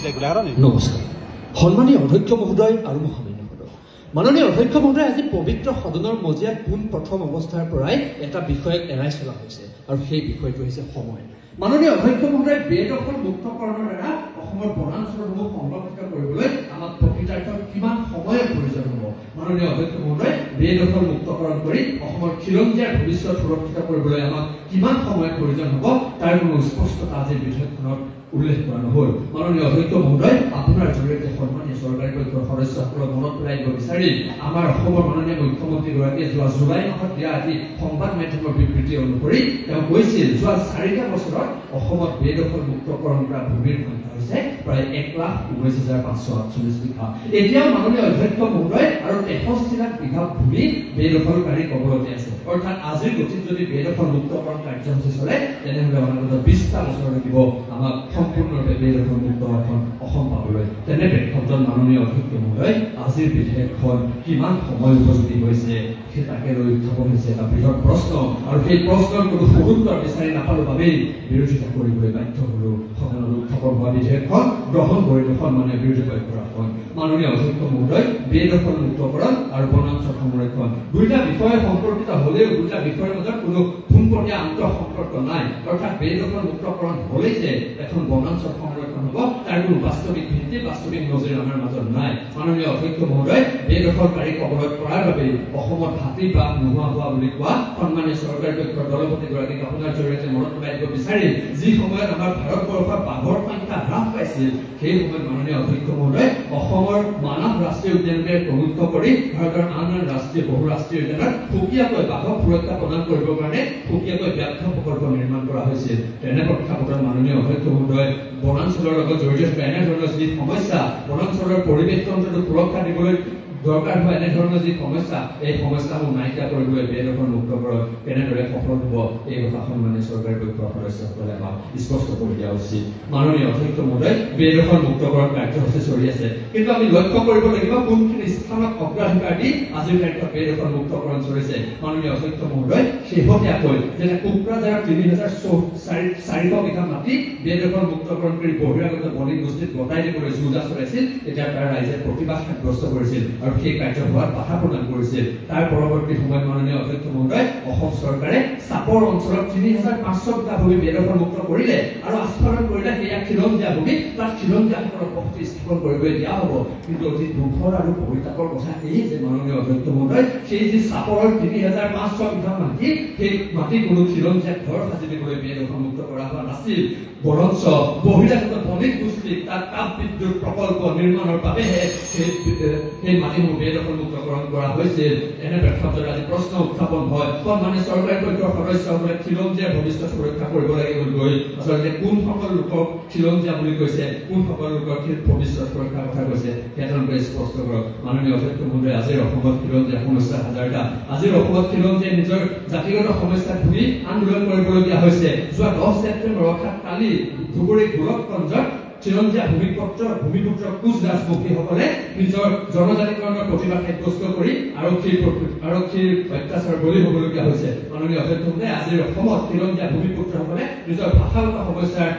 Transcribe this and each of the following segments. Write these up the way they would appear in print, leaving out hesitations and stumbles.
নমস্কাৰ সন্মানীয় অধ্যক্ষ মহোদয় আৰু মহামান্য মহোদয় মাননীয় অধ্যক্ষ মহোদয় আজি পবিত্ৰ সদনৰ মজিয়াত প্ৰথম অৱস্থাৰ পৰাই এটা বিষয়ক এৰাই চলা হৈছে আৰু সেই বিষয়টো হৈছে সময় মাননীয় অধ্যক্ষ মহোদয় বেদখল মুক্তকৰণৰ দ্বাৰা অসমৰ বনাঞ্চলসমূহ সংৰক্ষিত কৰিবলৈ আমাক প্ৰকৃতাৰ্থত কিমান সময়ৰ প্ৰয়োজন হ'ব মাননীয় অধ্যক্ষ মহোদয় বেদখল মুক্তকৰণ কৰি অসমৰ খিলঞ্জীয়াৰ ভৱিষ্যত সুৰক্ষিত কৰিবলৈ আমাক কিমান সময়ৰ প্ৰয়োজন হ'ব তাৰ কোনো স্পষ্টতা আজিৰ বিধেয়কখনত উল্লেখ কৰা নহল মাননীয় অধ্যক্ষ মহোদয় আপোনাৰ জৰিয়তে সন্মানীয় চৰকাৰী পক্ষৰ সদস্যসকলক মনত পেলাই দিব বিচাৰি আমাৰ অসমৰ মাননীয় মুখ্যমন্ত্ৰীগৰাকীয়ে যোৱা জুলাই মাহত দিয়া আজি সংবাদ মাধ্যমৰ বিবৃতি অনুসৰি তেওঁ কৈছিল যোৱা 4টা বছৰত অসমত বেদখল মুক্তকৰণ কৰা ভূমিৰ সংখ্যা হৈছে প্ৰায় 1,19,548 বিঘা এতিয়াও মাননীয় অধ্যক্ষ মহোদয় আৰু 63 লাখ বিঘা ভূমি বেদখলকাৰী কবলতে আছে অৰ্থাৎ আজিৰ গতিত যদি বেদখল মুক্তকৰণ কাৰ্যসূচী চলে তেনেহ'লে অনাগত 20টা বছৰ লাগিব আমাক সম্পূৰ্ণৰূপে বেদখল মুক্ত অসম পাবলৈ তেনে প্ৰেক্ষাপটত মাননীয় অধ্যক্ষ মহোদয় আজিৰ বিধেয়কখন কিমান সময় উপযোগী হৈছে সেই তাকে লৈ উত্থাপন হৈছে এটা বৃহৎ প্ৰশ্ন আৰু সেই প্ৰশ্নৰ কোনো সদুত্তৰ বিচাৰি নাপালো বাবেই বিৰোধিতা কৰিবলৈ বাধ্য হলো সদনত উত্থাপন হোৱা বিধেয়কখন গ্ৰহণ কৰিলে সন্মানীয় বিৰোধী পক্ষৰ আসন মাননীয় অধ্যক্ষ মহোদয় বেদখল মুক্তকৰণ আৰু বনাঞ্চল সংৰক্ষণ দুইটা বিষয়ে সম্পৰ্কিত হলেও দুটা বিষয়ৰ মাজত কোনো পোনপটীয়া আন্তঃ সম্পৰ্ক নাই অৰ্থাৎ বেদখল মুক্তকৰণ হলেই যে এখন বনাঞ্চল সংৰক্ষণ হ'ব তাৰ কোনো বাস্তৱিক ভিত্তি বাস্তৱিক নজিৰ আমাৰ মাজত নাই মাননীয় অধ্যক্ষ মহোদয় বেদখলকাৰী কবলত কৰাৰ বাবে অসমত হাতী বাঘ নোহোৱা হোৱা বুলি কোৱা সন্মানীয় চৰকাৰী পক্ষৰ দলপতিগৰাকীক আপোনাৰ জৰিয়তে মনত পেলাই দিব বিচাৰি যি সময়ত আমাৰ ভাৰতবৰ্ষৰ বাঘৰ সংখ্যা হ্ৰাস পাইছিল সেই সময়ত মাননীয় অধ্যক্ষ মহোদয় অসমৰ মানৱ ৰাষ্ট্ৰীয় উদ্যানকে প্ৰমুখ কৰি ভাৰতৰ আন ৰাষ্ট্ৰীয় বহুৰাষ্ট্ৰীয় উদ্যানত সুকীয়াকৈ বাঘক সুৰক্ষা প্ৰদান কৰিবৰ কাৰণে সুকীয়াকৈ ব্যাঘ্ৰ প্ৰকল্প নিৰ্মাণ কৰা হৈছিল তেনে প্ৰেক্ষাপটত মাননীয় অধ্যক্ষ মহোদয় বনাঞ্চলৰ লগত জড়িত থকা এনেধৰণৰ যি সমস্যা বনাঞ্চলৰ পৰিৱেশ তন্ত্ৰটো সুৰক্ষা দিবলৈ দৰকাৰ হোৱা এনেধৰণৰ যি সমস্যা এই সমস্যাসমূহ নাইকিয়া কৰিবলৈ বেদখল মুক্তকৰণ কেনেদৰে সফল হ'ব এই কথা সন্মানীয় চৰকাৰী পক্ষৰ সদস্যসকলে আমাক স্পষ্ট কৰি দিয়া উচিত মাননীয় অধ্যক্ষ মহোদয় বেদখল মুক্তকৰণ কাৰ্যসূচী চলি আছে কিন্তু আমি লক্ষ্য কৰিব লাগিব কোনখিনি স্থানত অগ্ৰাধিকাৰ দি আজিৰ তাৰিখত বেদখল মুক্তকৰণ চলিছে মাননীয় অধ্যক্ষ মহোদয় শেহতীয়াকৈ যেনে কোকৰাঝাৰৰ 3,400 বিঘা মাটি বেদখল মুক্তকৰণ কৰি বহিৰাগত বণিক গোষ্ঠীত গতাই দিবলৈ যোজা চলাইছিল তেতিয়া তাৰ ৰাইজে প্ৰতিবাদ সাব্যস্ত কৰিছিল আৰু সেই কাৰ্য হোৱাত বাধা প্ৰদান কৰিছিল তাৰ পৰৱৰ্তী সময়ত মাননীয় অধ্যক্ষ মহোদয় অসম চৰকাৰে চাপৰ অঞ্চলত 3,500 বিঘা ভূমি বেদখল মুক্ত কৰিলে আৰু আস্ফালন কৰিলে সেয়া খিলঞ্জীয়া ভূমি তাত খিলঞ্জীয়াসকলক বসতি স্থাপন কৰিবলৈ দিয়া হ'ব কিন্তু অতি দুখৰ আৰু পৰিতাপৰ কথা এই যে মাননীয় অধ্যক্ষ মহোদয় সেই যি চাপৰৰ 3,500 বিঘা মাটি সেই মাটি কোনো খিলঞ্জীয়া ঘৰ সাজি দিবলৈ বেদখল মুক্ত কৰা হোৱা নাছিল বৰঞ্চ বহিৰাগত বণিক গোষ্ঠীক তাত তাপ বিদ্যুৎ প্ৰকল্প নিৰ্মাণৰ বাবেহে সেই মাটিসমূহ বেদখল মুক্তকৰণ কৰা হৈছিল এনে প্ৰেক্ষাপটত আজি প্ৰশ্ন উত্থাপন হয় সন্মানীয় চৰকাৰী পক্ষৰ সদস্যসকলে খিলঞ্জীয়াৰ ভৱিষ্যত সুৰক্ষা কৰিব লাগিব গৈ আচলতে কোনসকল লোকক খিলঞ্জীয়া বুলি কৈছে কোনসকল লোকৰ ভৱিষ্যত সুৰক্ষাৰ কথা কৈছে সেয়া তেওঁলোকে স্পষ্ট কৰক মাননীয় অধ্যক্ষ মহোদয় আজিৰ অসমত খিলঞ্জীয়া সমস্যা হাজাৰটা আজিৰ অসমত খিলঞ্জীয়াই নিজৰ জাতিগত সমস্যাক ধুই আন্দোলন কৰিবলগীয়া হৈছে যোৱা 10 ছেপ্টেম্বৰ অৰ্থাৎ কালি ধুবুৰী গোলকগঞ্জত খিলঞ্জীয়া ভূমিপুত্ৰ কোচ ৰাজবংশীসকলে নিজৰ জনজাতিকৰণৰ প্ৰতিবাদ সাব্যস্ত কৰি আৰক্ষীৰ অত্যাচাৰ বলি হ'বলগীয়া হৈছে মাননীয় অধ্যক্ষ মহোদয় আজিৰ অসমত খিলঞ্জীয়া ভূমিপুত্ৰসকলে নিজৰ ভাষাগত সমস্যাৰ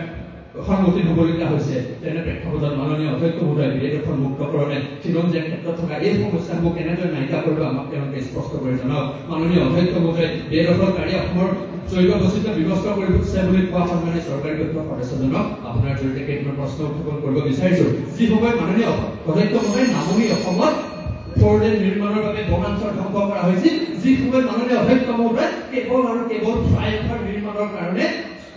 সন্মুখীন হ'বলগীয়া হৈছে তেনে প্ৰেক্ষাপটত মাননীয় অধ্যক্ষ মহোদয় বেদখল মুক্তকৰণে খিলঞ্জীয়াৰ ক্ষেত্ৰত থকা এই সমস্যাসমূহ কেনেদৰে নাইকিয়া কৰিব আমাক তেওঁলোকে স্পষ্ট কৰি জনাওক মাননীয় অধ্যক্ষ মহোদয় বেদখলকাৰী অসমৰ জৈৱ বৈচিত্ৰ্য বিনষ্ট কৰিছে বুলি কোৱা সন্মানীয় চৰকাৰী পক্ষৰ সদস্যজনক আপোনাৰ জৰিয়তে কেইটামান প্ৰশ্ন উত্থাপন কৰিব বিচাৰিছো যি সময়ত মাননীয় অধ্যক্ষ মহোদয় নামনি অসমত ফ'ৰলেন নিৰ্মাণৰ বাবে বনাঞ্চল ধ্বংস কৰা হৈছিল যি সময়ত মাননীয় অধ্যক্ষ মহোদয় কেৱল ফ্লাইঅভাৰ নিৰ্মাণৰ কাৰণে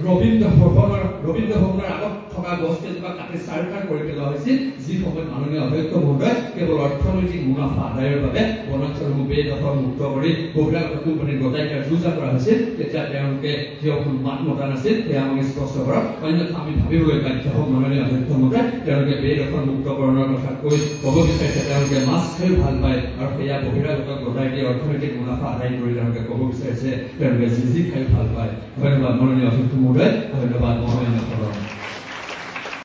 ৰবীন্দ্ৰ ভৱনৰ আগত থকা গছ কেইজোপা কাটি চাৰখাৰ কৰি পেলোৱা হৈছিল যি সময়ত মাননীয় অধ্যক্ষ মহোদয় কেৱল অৰ্থনৈতিক মুনাফা আদায়ৰ বাবে বনাঞ্চলসমূহ বেদখল মুক্ত কৰি বহিৰাগত কোম্পানীৰ গতাই দিয়াৰ যোজনা কৰা হৈছিল তেতিয়া তেওঁলোকে কিয়খন মাত মতা নাছিল সেয়া আমাক স্পষ্ট কৰক অন্যথা আমি ভাবিবলৈ বাধ্য হওঁ মাননীয় অধ্যক্ষ মহোদয় তেওঁলোকে বেদখল মুক্তকৰণৰ কথা কৈ ক'ব বিচাৰিছে তেওঁলোকে মাছ খাই ভাল পায় আৰু সেয়া বহিৰাগত গতাই দি অৰ্থনৈতিক মুনাফা আদায় কৰি তেওঁলোকে ক'ব বিচাৰিছে তেওঁলোকে যি খাই ভাল পায় ধন্যবাদ মাননীয় অধ্যক্ষ মহোদয় ধন্যবাদ মহামান্য